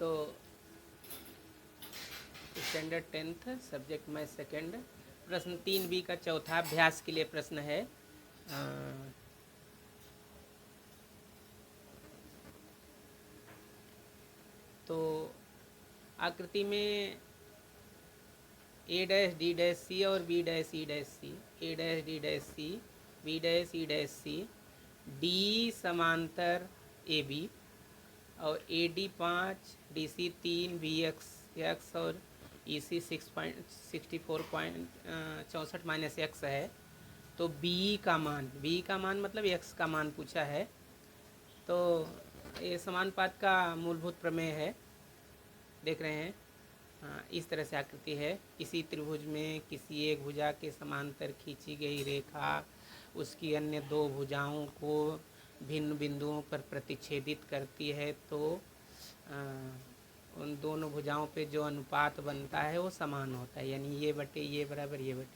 तो standard 10th subject math second प्रश्न 3B का चौथा अभ्यास के लिए प्रश्न है। तो आकृति में A dash D dash C और B dash E dash C, A dash D dash C, B dash E dash C, D समांतर AB और AD 5, DC 3, BX x और EC 64.64 माइनस x है। तो B का मान मतलब x का मान पूछा है। तो ये समानुपात का मूलभूत प्रमेय है, देख रहे हैं। इस तरह से आकृति है। किसी त्रिभुज में किसी एक भुजा के समांतर खींची गई रेखा उसकी अन्य दो भुजाओं को भिन्न बिंदुओं पर प्रतिच्छेदित करती है, तो उन दोनों भुजाओं पे जो अनुपात बनता है वो समान होता है, यानी ये बटे ये बराबर ये बटे,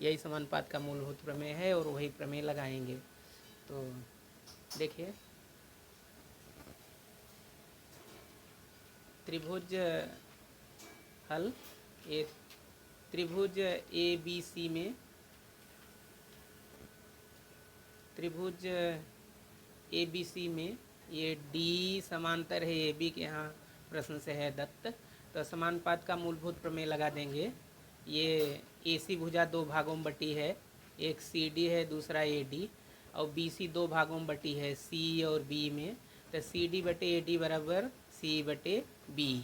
यही समानुपात का मूलभूत प्रमेय है और वही प्रमेय लगाएंगे। तो देखिए, त्रिभुज हल, ये त्रिभुज ABC में ये D समांतर है AB के, यहाँ प्रश्न से है दत्त। तो समानुपात का मूलभूत प्रमेय लगा देंगे। ये AC भुजा दो भागों में बटी है, एक CD है दूसरा AD, और BC दो भागों में बटी है C और B में। तो CD बटे AD बराबर C बटे B,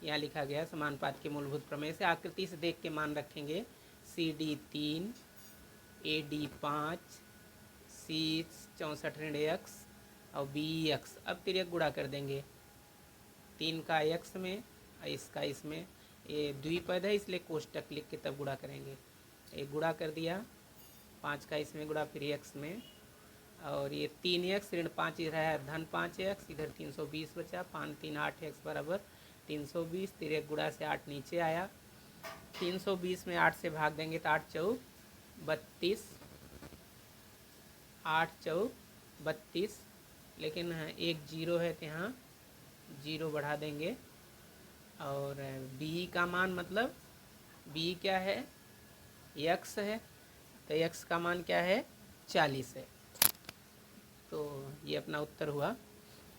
यहाँ लिखा गया समानुपात के मूलभूत प्रमेय से। आकृति से देख के मान रखेंगे। CD 3, AD 5, C 64x और BX। अब तिर्यक गुणा कर देंगे, 3 का x में और इसका इसमें। ये द्विपद है इसलिए कोष्टक लिख के तब गुणा करेंगे। एक गुणा कर दिया, 5 का इसमें गुणा फिर x में, और ये 3x ऋण 5 इधर है धन 5x, इधर 320 बचा, 5 3 8x बराबर 320। तिर्यक गुणा से 8 नीचे आया, 320 में 8 से भाग देंगे तो 8 चौक 32, 8 चौक 32, लेकिन एक जीरो है तो यहाँ जीरो बढ़ा देंगे। और B का मान मतलब B क्या है, x है, तो x का मान क्या है 40 है। तो ये अपना उत्तर हुआ।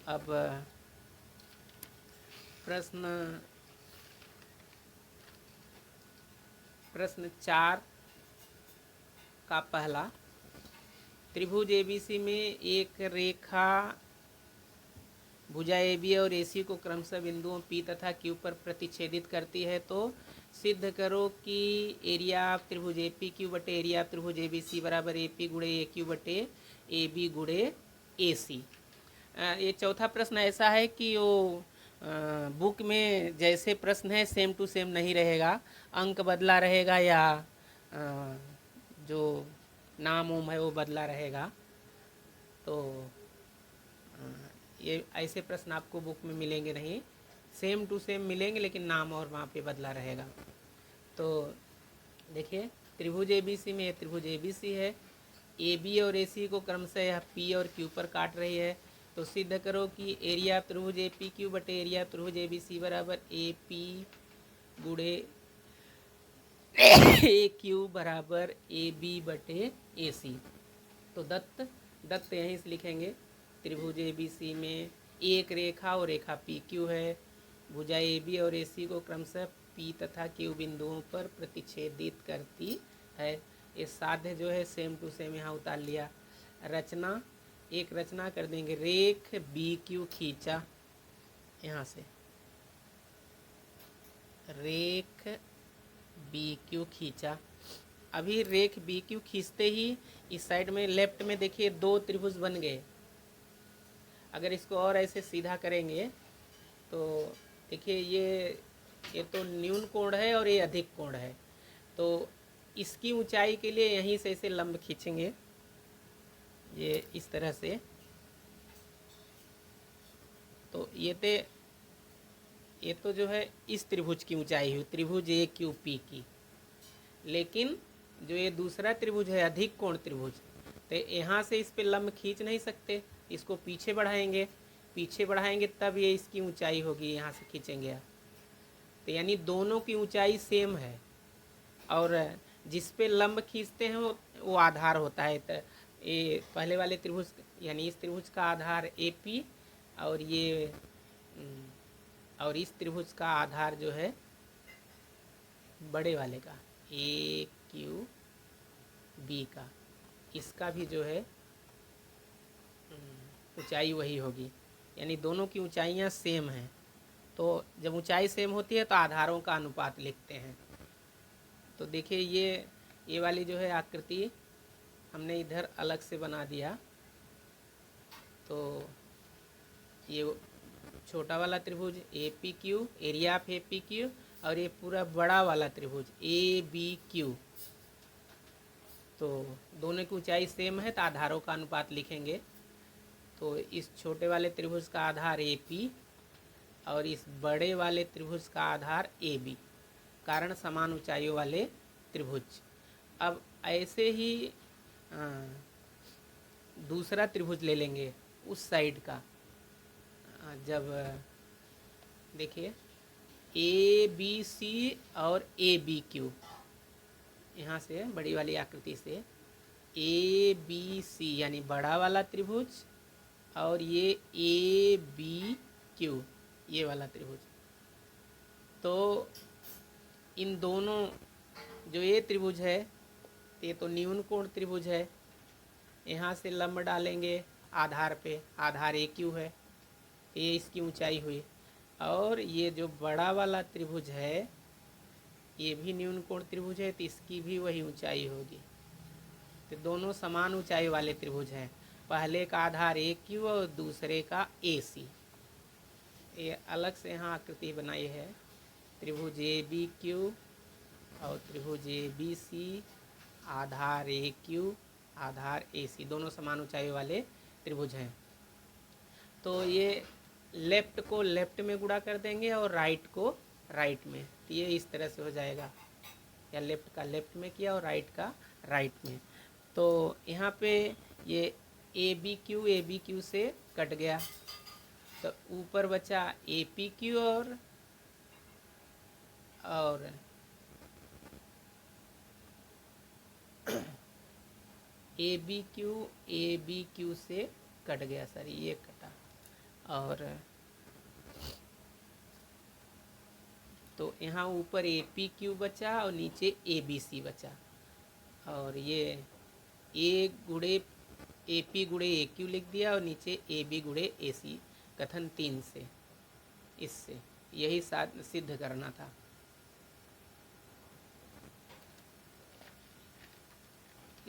अब प्रश्न 4 का पहला, त्रिभुज ABC में एक रेखा भुजा AB और AC को क्रमशः बिंदुओं P तथा Q पर प्रतिच्छेदित करती है, तो सिद्ध करो कि एरिया ऑफ त्रिभुज APQ बटे एरिया ऑफ त्रिभुज ABC बराबर AP गुणे AQ बटे AB गुणे AC। ये चौथा प्रश्न ऐसा है कि वो बुक में जैसे प्रश्न है सेम टू सेम नहीं रहेगा, अंक बदला रहेगा या जो नाम उम है वो बदला रहेगा। तो ये ऐसे प्रश्न आपको बुक में मिलेंगे नहीं, सेम टू सेम मिलेंगे लेकिन नाम और वहाँ पे बदला रहेगा। तो देखिए, त्रिभुज ABC में ये त्रिभुज ABC है, AB और AC को क्रमशः यह P और Q पर काट रही है। तो सिद्ध करो कि एरिया ऑफ त्रिभुज APQ बटे एरिया ऑफ त्रिभुज ABC बराबर AP गुणे AQ बराबर AB बटे AC। तो दत्त यहीं से लिखेंगे। त्रिभुज ABC में एक रेखा और रेखा PQ है, भुजा AB और AC को क्रमशः P तथा Q बिंदुओं पर प्रतिच्छेदित करती है। ये साध्य जो है सेम टू सेम यहाँ उतार लिया। रचना कर देंगे, रेख BQ खींचा, यहाँ से रेख BQ खींचा। अभी रेख BQ खींचते ही इस साइड में लेफ्ट में देखिए दो त्रिभुज बन गए। अगर इसको और ऐसे सीधा करेंगे तो देखिए ये तो न्यून कोण है और ये अधिक कोण है। तो इसकी ऊंचाई के लिए यहीं से इसे लंब खींचेंगे, ये इस तरह से। तो ये तो जो है इस त्रिभुज की ऊंचाई हुई, त्रिभुज AQP की। लेकिन जो ये दूसरा त्रिभुज है अधिक कोण त्रिभुज, तो यहाँ से इस पे लंब खींच नहीं सकते, इसको पीछे बढ़ाएंगे। पीछे बढ़ाएंगे तब ये इसकी ऊंचाई होगी, यहाँ से खींचेंगे आप। तो यानी दोनों की ऊंचाई सेम है, और जिस पे लंब खींचते हैं वो आधार होता है। तो ये पहले वाले त्रिभुज यानी इस त्रिभुज का आधार AP, और ये और इस त्रिभुज का आधार जो है बड़े वाले का AQB का, इसका भी जो है ऊंचाई वही होगी, यानी दोनों की ऊंचाइयां सेम हैं। तो जब ऊंचाई सेम होती है तो आधारों का अनुपात लिखते हैं। तो देखिए ये वाली जो है आकृति हमने इधर अलग से बना दिया। तो ये छोटा वाला त्रिभुज APQ, एरिया ऑफ APQ, और ये पूरा बड़ा वाला त्रिभुज ABQ। तो दोनों की ऊंचाई सेम है तो आधारों का अनुपात लिखेंगे। तो इस छोटे वाले त्रिभुज का आधार AP और इस बड़े वाले त्रिभुज का आधार AB, कारण समान ऊंचाइयों वाले त्रिभुज। अब ऐसे ही दूसरा त्रिभुज ले लेंगे उस साइड का। जब देखिए ABC और ABQ, यहाँ से बड़ी वाली आकृति से ABC यानी बड़ा वाला त्रिभुज, और ये ABQ ये वाला त्रिभुज। तो इन दोनों जो ये त्रिभुज है ये तो न्यून कोण त्रिभुज है। यहाँ से लंब डालेंगे आधार पे, आधार AQ है, ये इसकी ऊंचाई हुई। और ये जो बड़ा वाला त्रिभुज है ये भी न्यून कोण त्रिभुज है, तो इसकी भी वही ऊंचाई होगी। तो दोनों समान ऊंचाई वाले त्रिभुज हैं। पहले का आधार AQ और दूसरे का AC। ये अलग से यहाँ आकृति बनाई है, त्रिभुज ABQ और त्रिभुज ABC, आधार AQ, आधार AC, दोनों समान ऊंचाई वाले त्रिभुज हैं। तो ये लेफ्ट को लेफ्ट में गुणा कर देंगे और राइट को राइट में, तो ये इस तरह से हो जाएगा, या लेफ्ट का लेफ्ट में किया और राइट का राइट में। तो यहाँ पे ये ABQ से कट गया, तो ऊपर बचा APQ और ABQ से कट गया सर, ये कटा। और तो यहाँ ऊपर APQ बचा और नीचे ABC बचा, और ये A गुणे AP गुणे AQ लिख दिया और नीचे AB गुणे AC, कथन 3 से, इससे यही सिद्ध करना था।